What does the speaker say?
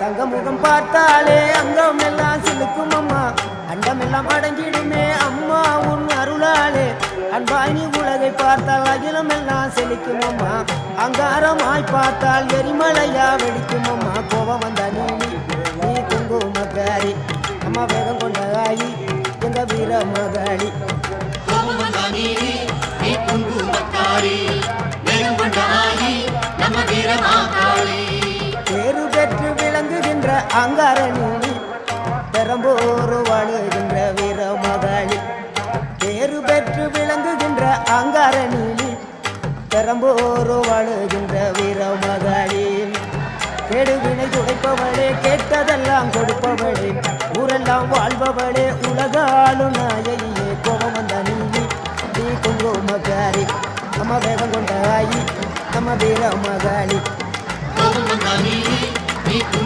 தங்க முகம் பார்த்தாலே அங்கம் எல்லாம் சிலுக்கும் அம்மா அண்டமெல்லாம் அடங்கிடுமே அம்மா உன் அருளாலே அன்பாய் நீ உலகை பார்த்தால் அகிலம் எல்லாம் செழிக்கும் அம்மா அங்காரமாய் பார்த்தால் எரிமலையா வெடிக்கும் அம்மா கோபம் வந்த நீ குங்குமக்காரி அம்மா வேகம் கொண்ட ஆயி எங்க வீர மகாளி பேரு பெற்று விளங்குகின்ற அங்கார நீ பெரம்போரு வாழுகின்ற வீர மகாளி பேரு பெற்று விளங்குகின்ற அங்கார நீ பெரம்போரு வாழுகின்ற வீர மகாளி கேடுவினை துடைப்பவளே கேட்டதெல்லாம் கொடுப்பவளே ஊரெல்லாம் வாழ்பவளே உலகாலும் நாயகியே கோபம் வந்த நீ குங்குமக்காரி நம்ம வேகம் கொண்ட ஆயி நம்ம வீர மகாளி